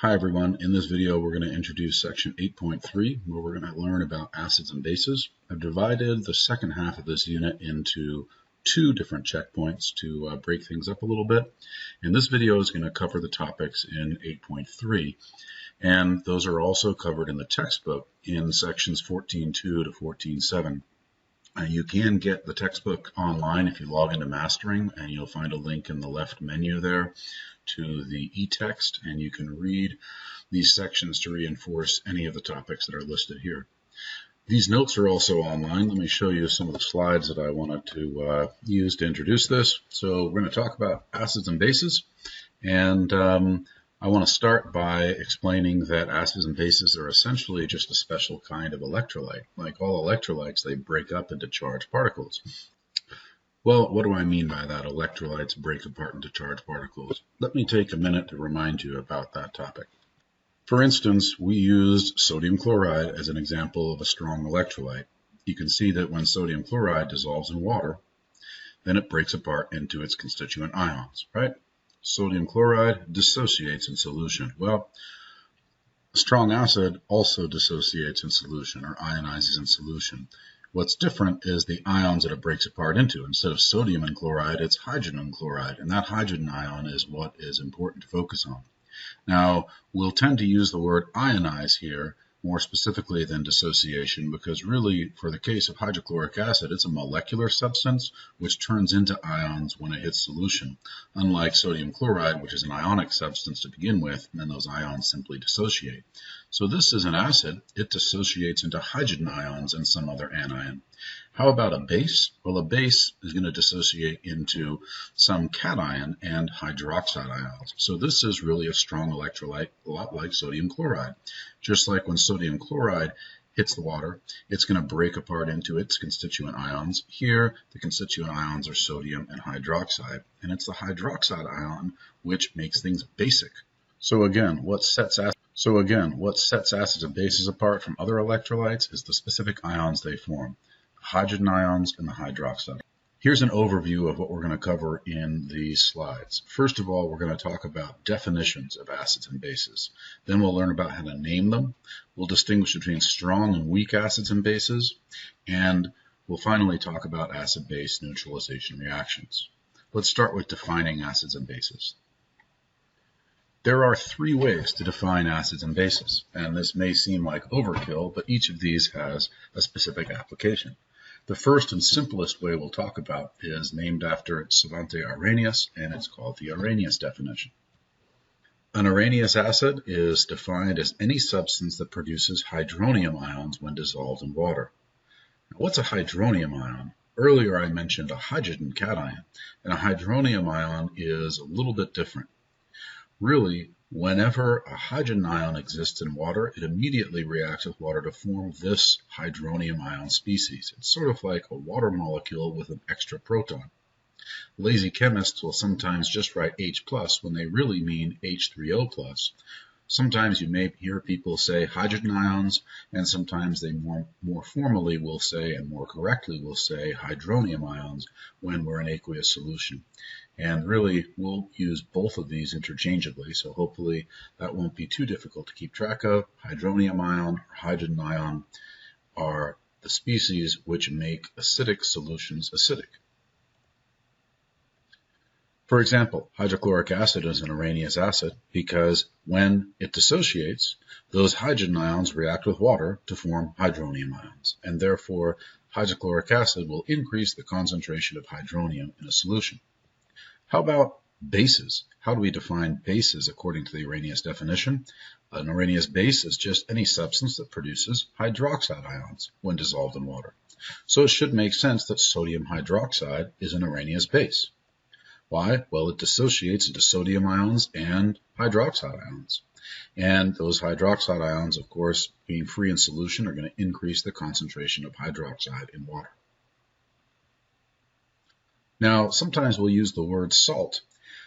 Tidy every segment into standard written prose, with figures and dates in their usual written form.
Hi everyone, in this video we're going to introduce section 8.3 where we're going to learn about acids and bases. I've divided the second half of this unit into two different checkpoints to break things up a little bit. And this video is going to cover the topics in 8.3, and those are also covered in the textbook in sections 14.2 to 14.7. You can get the textbook online if you log into Mastering, and you'll find a link in the left menu there to the e-text, and you can read these sections to reinforce any of the topics that are listed here. These notes are also online. Let me show you some of the slides that I wanted to use to introduce this. So we're going to talk about acids and bases, and I want to start by explaining that acids and bases are essentially just a special kind of electrolyte. Like all electrolytes, they break up into charged particles. Well, what do I mean by that? Electrolytes break apart into charged particles. Let me take a minute to remind you about that topic. For instance, we used sodium chloride as an example of a strong electrolyte. You can see that when sodium chloride dissolves in water, then it breaks apart into its constituent ions, right? Sodium chloride dissociates in solution. Well, a strong acid also dissociates in solution or ionizes in solution. What's different is the ions that it breaks apart into. Instead of sodium and chloride, it's hydrogen and chloride, and that hydrogen ion is what is important to focus on. Now, we'll tend to use the word ionize here more specifically than dissociation, because really, for the case of hydrochloric acid, it's a molecular substance which turns into ions when it hits solution, unlike sodium chloride, which is an ionic substance to begin with, and then those ions simply dissociate. So this is an acid. It dissociates into hydrogen ions and some other anion. How about a base? Well, a base is going to dissociate into some cation and hydroxide ions. So this is really a strong electrolyte, a lot like sodium chloride. Just like when sodium chloride hits the water, it's going to break apart into its constituent ions. Here, the constituent ions are sodium and hydroxide, and it's the hydroxide ion which makes things basic. So again, what sets acids and bases apart from other electrolytes is the specific ions they form, the hydrogen ions and the hydroxide. Here's an overview of what we're going to cover in these slides. First of all, we're going to talk about definitions of acids and bases. Then we'll learn about how to name them. We'll distinguish between strong and weak acids and bases. And we'll finally talk about acid-base neutralization reactions. Let's start with defining acids and bases. There are three ways to define acids and bases, and this may seem like overkill, but each of these has a specific application. The first and simplest way we'll talk about is named after savant Arrhenius, and it's called the Arrhenius definition. An Arrhenius acid is defined as any substance that produces hydronium ions when dissolved in water. Now, what's a hydronium ion? Earlier I mentioned a hydrogen cation, and a hydronium ion is a little bit different. Really, whenever a hydrogen ion exists in water, it immediately reacts with water to form this hydronium ion species. It's sort of like a water molecule with an extra proton. Lazy chemists will sometimes just write H+ when they really mean H3O+. Sometimes you may hear people say hydrogen ions, and sometimes they more formally will say, and more correctly will say, hydronium ions when we're in aqueous solution. And really, we'll use both of these interchangeably, so hopefully that won't be too difficult to keep track of. Hydronium ion or hydrogen ion are the species which make acidic solutions acidic. For example, hydrochloric acid is an Arrhenius acid because when it dissociates, those hydrogen ions react with water to form hydronium ions, and therefore hydrochloric acid will increase the concentration of hydronium in a solution. How about bases? How do we define bases according to the Arrhenius definition? An Arrhenius base is just any substance that produces hydroxide ions when dissolved in water. So it should make sense that sodium hydroxide is an Arrhenius base. Why? Well, it dissociates into sodium ions and hydroxide ions. And those hydroxide ions, of course, being free in solution, are going to increase the concentration of hydroxide in water. Now, sometimes we'll use the word salt.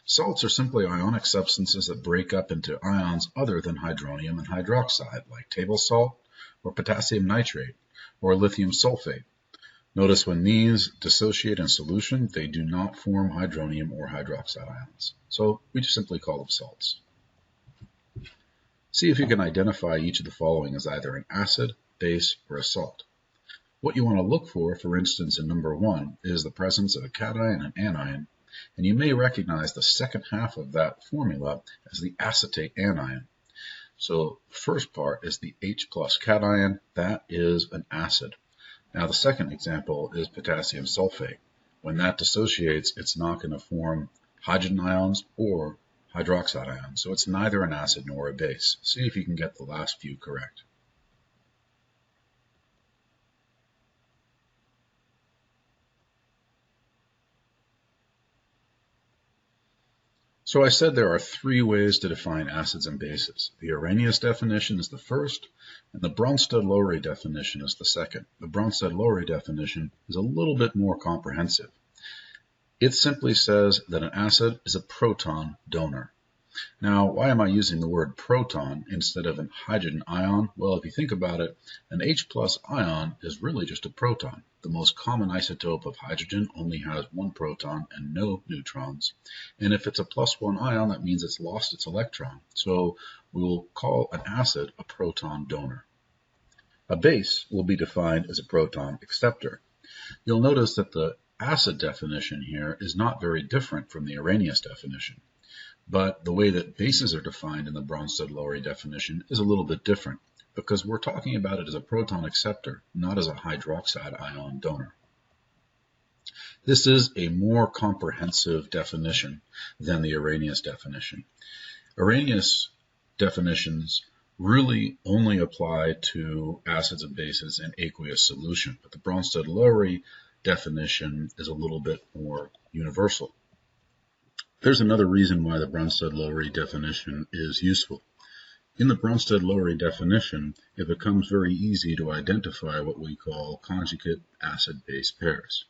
Salts are simply ionic substances that break up into ions other than hydronium and hydroxide, like table salt or potassium nitrate or lithium sulfate. Notice when these dissociate in solution, they do not form hydronium or hydroxide ions. So we just simply call them salts. See if you can identify each of the following as either an acid, base, or a salt. What you want to look for instance, in number 1, is the presence of a cation and anion, and you may recognize the second half of that formula as the acetate anion. So the first part is the H plus cation, that is an acid. Now the second example is potassium sulfate. When that dissociates, it's not going to form hydrogen ions or hydroxide ions, so it's neither an acid nor a base. See if you can get the last few correct. So I said there are 3 ways to define acids and bases. The Iranian definition is the first, and the Bronsted-Lowry definition is the second. The Bronsted-Lowry definition is a little bit more comprehensive. It simply says that an acid is a proton donor. Now, why am I using the word proton instead of a hydrogen ion? Well, if you think about it, an H plus ion is really just a proton. The most common isotope of hydrogen only has 1 proton and no neutrons. And if it's a +1 ion, that means it's lost its electron. So we will call an acid a proton donor. A base will be defined as a proton acceptor. You'll notice that the acid definition here is not very different from the Iranian definition. But the way that bases are defined in the Bronsted-Lowry definition is a little bit different, because we're talking about it as a proton acceptor, not as a hydroxide ion donor. This is a more comprehensive definition than the Iranian definition. Iranian definitions really only apply to acids and bases in aqueous solution, but the Bronsted-Lowry definition is a little bit more universal. There's another reason why the Bronsted-Lowry definition is useful. In the Bronsted-Lowry definition, it becomes very easy to identify what we call conjugate acid-base pairs.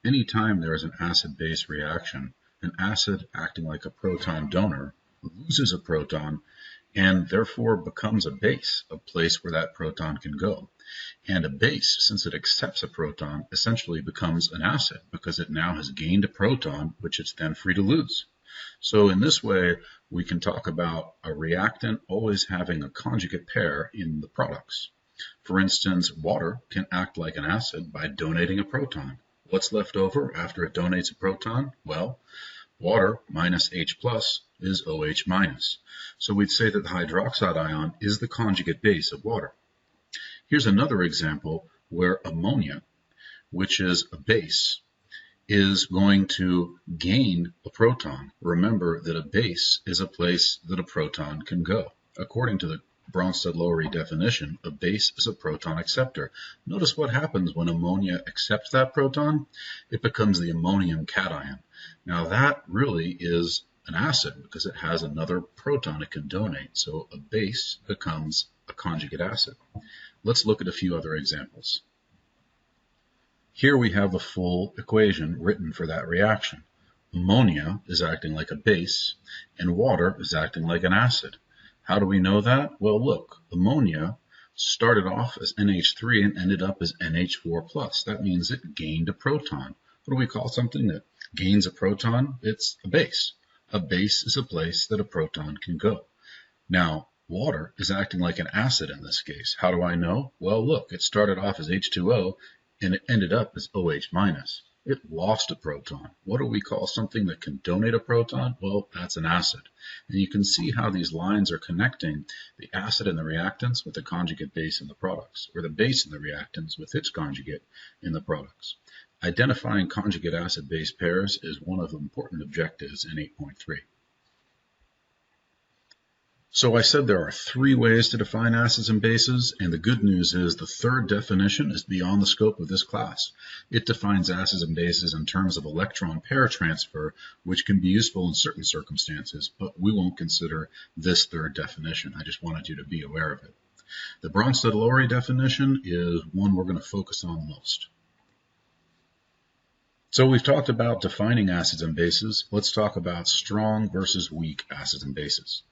Anytime there is an acid-base reaction, an acid acting like a proton donor loses a proton and therefore becomes a base, a place where that proton can go. And a base, since it accepts a proton, essentially becomes an acid because it now has gained a proton, which it's then free to lose. So in this way, we can talk about a reactant always having a conjugate pair in the products. For instance, water can act like an acid by donating a proton. What's left over after it donates a proton? Well, water minus H plus is OH minus. So we'd say that the hydroxide ion is the conjugate base of water. Here's another example where ammonia, which is a base, is going to gain a proton. Remember that a base is a place that a proton can go. According to the Bronsted-Lowry definition, a base is a proton acceptor. Notice what happens when ammonia accepts that proton. It becomes the ammonium cation. Now that really is an acid because it has another proton it can donate. So a base becomes a conjugate acid. Let's look at a few other examples. Here we have the full equation written for that reaction. Ammonia is acting like a base, and water is acting like an acid. How do we know that? Well, look, ammonia started off as NH3 and ended up as NH4+. That means it gained a proton. What do we call something that gains a proton? It's a base. A base is a place that a proton can go. Now, water is acting like an acid in this case. How do I know? Well, look, it started off as H2O and it ended up as OH minus. It lost a proton. What do we call something that can donate a proton? Well, that's an acid. And you can see how these lines are connecting the acid in the reactants with the conjugate base in the products, or the base in the reactants with its conjugate in the products. Identifying conjugate acid-base pairs is one of the important objectives in 8.3. So I said there are 3 ways to define acids and bases, and the good news is the third definition is beyond the scope of this class. It defines acids and bases in terms of electron pair transfer, which can be useful in certain circumstances, but we won't consider this third definition. I just wanted you to be aware of it. The Bronsted-Lowry definition is one we're going to focus on most. So we've talked about defining acids and bases. Let's talk about strong versus weak acids and bases.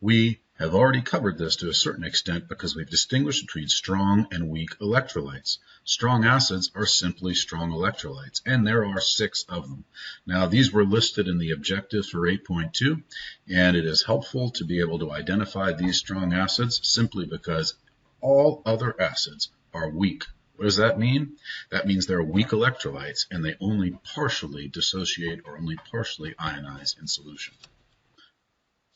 We have already covered this to a certain extent because we've distinguished between strong and weak electrolytes. Strong acids are simply strong electrolytes, and there are 6 of them. Now, these were listed in the objectives for 8.2, and it is helpful to be able to identify these strong acids simply because all other acids are weak. What does that mean? That means they're weak electrolytes, and they only partially dissociate or only partially ionize in solution.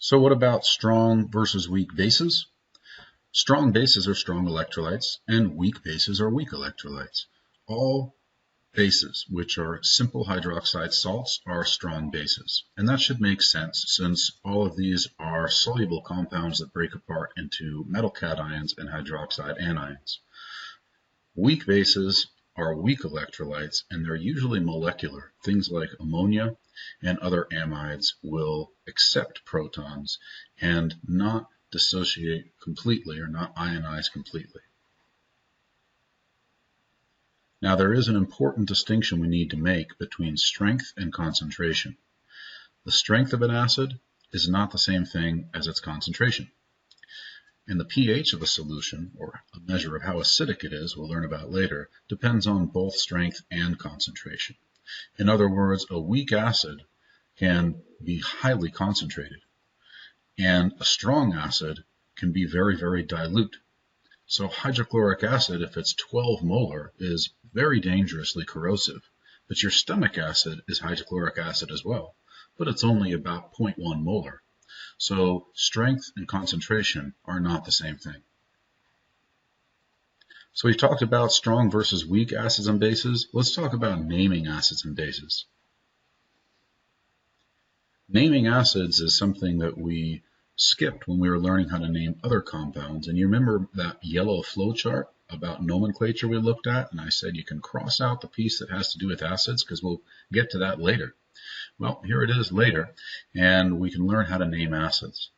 So what about strong versus weak bases? Strong bases are strong electrolytes, and weak bases are weak electrolytes. All bases, which are simple hydroxide salts, are strong bases. And that should make sense since all of these are soluble compounds that break apart into metal cations and hydroxide anions. Weak bases are weak electrolytes, and they're usually molecular. Things like ammonia and other amides will accept protons and not dissociate completely or not ionize completely. Now, there is an important distinction we need to make between strength and concentration. The strength of an acid is not the same thing as its concentration. And the pH of a solution, or a measure of how acidic it is, we'll learn about later, depends on both strength and concentration. In other words, a weak acid can be highly concentrated, and a strong acid can be very, very dilute. So hydrochloric acid, if it's 12 molar, is very dangerously corrosive. But your stomach acid is hydrochloric acid as well, but it's only about 0.1 molar. So strength and concentration are not the same thing. So we've talked about strong versus weak acids and bases. Let's talk about naming acids and bases. Naming acids is something that we skipped when we were learning how to name other compounds. And you remember that yellow flow chart about nomenclature we looked at? And I said you can cross out the piece that has to do with acids because we'll get to that later. Well, here it is later, and we can learn how to name acids.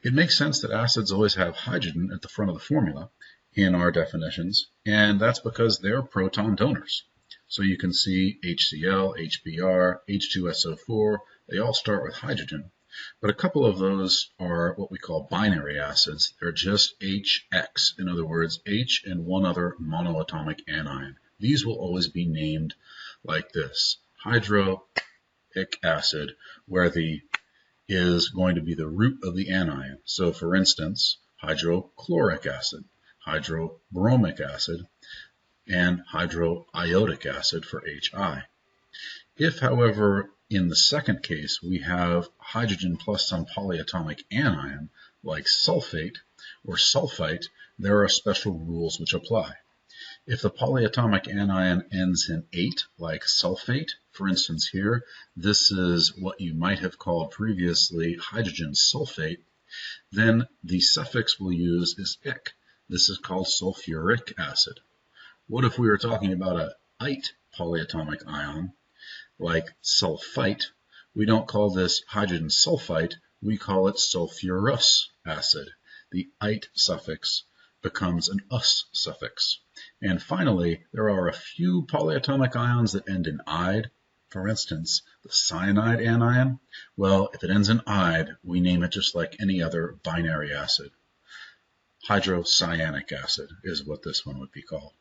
It makes sense that acids always have hydrogen at the front of the formula in our definitions, and that's because they're proton donors. So you can see HCl, HBr, H2SO4, they all start with hydrogen, but a couple of those are what we call binary acids. They're just HX, in other words, H and one other monoatomic anion. These will always be named like this, hydroic acid, where the is going to be the root of the anion. So for instance, hydrochloric acid, hydrobromic acid, and hydroiodic acid for HI. If, however, in the second case we have hydrogen plus some polyatomic anion, like sulfate or sulfite, there are special rules which apply. If the polyatomic anion ends in ate, like sulfate, for instance here, this is what you might have called previously hydrogen sulfate, then the suffix we'll use is ic. This is called sulfuric acid. What if we were talking about a ite polyatomic ion, like sulfite? We don't call this hydrogen sulfite, we call it sulfurous acid. The ite suffix becomes an us suffix. And finally, there are a few polyatomic ions that end in ide. For instance, the cyanide anion. Well, if it ends in ide, we name it just like any other binary acid. Hydrocyanic acid is what this one would be called.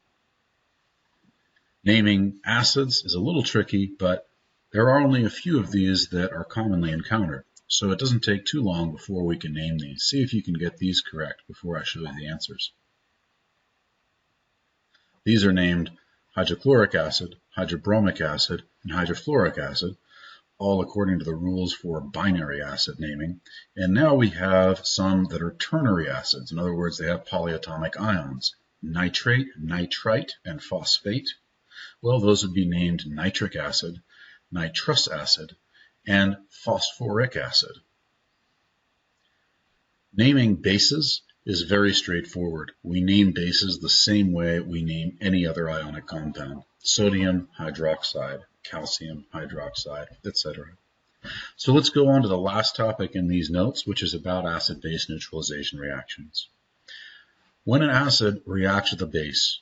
Naming acids is a little tricky, but there are only a few of these that are commonly encountered. So it doesn't take too long before we can name these. See if you can get these correct before I show you the answers. These are named hydrochloric acid, hydrobromic acid, and hydrofluoric acid, all according to the rules for binary acid naming. And now we have some that are ternary acids. In other words, they have polyatomic ions. Nitrate, nitrite, and phosphate. Well, those would be named nitric acid, nitrous acid, and phosphoric acid. Naming bases is very straightforward. We name bases the same way we name any other ionic compound. Sodium hydroxide, calcium hydroxide, etc. So let's go on to the last topic in these notes, which is about acid-base neutralization reactions. When an acid reacts with a base,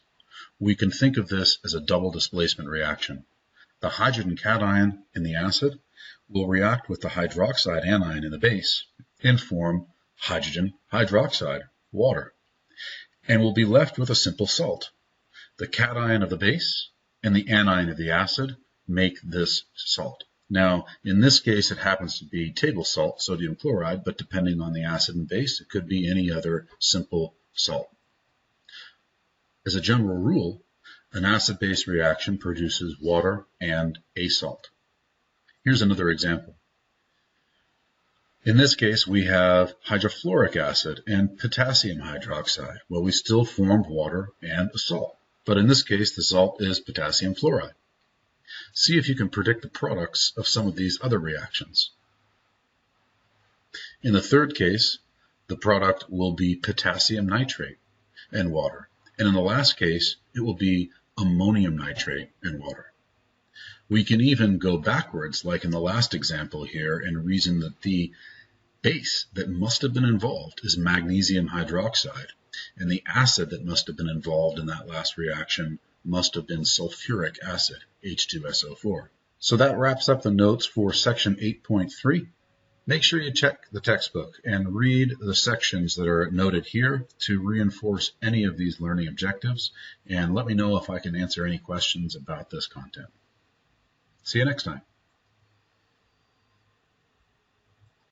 we can think of this as a double displacement reaction. The hydrogen cation in the acid will react with the hydroxide anion in the base and form hydrogen hydroxide, water, and we'll be left with a simple salt. The cation of the base and the anion of the acid make this salt. Now, in this case, it happens to be table salt, sodium chloride, but depending on the acid and base, it could be any other simple salt. As a general rule, an acid-base reaction produces water and a salt. Here's another example. In this case, we have hydrofluoric acid and potassium hydroxide. Well, we still formed water and a salt, but in this case, the salt is potassium fluoride. See if you can predict the products of some of these other reactions. In the third case, the product will be potassium nitrate and water. And in the last case, it will be ammonium nitrate and water. We can even go backwards, like in the last example here, and reason that the base that must have been involved is magnesium hydroxide, and the acid that must have been involved in that last reaction must have been sulfuric acid, H2SO4. So that wraps up the notes for section 8.3. Make sure you check the textbook and read the sections that are noted here to reinforce any of these learning objectives, and let me know if I can answer any questions about this content. See you next time.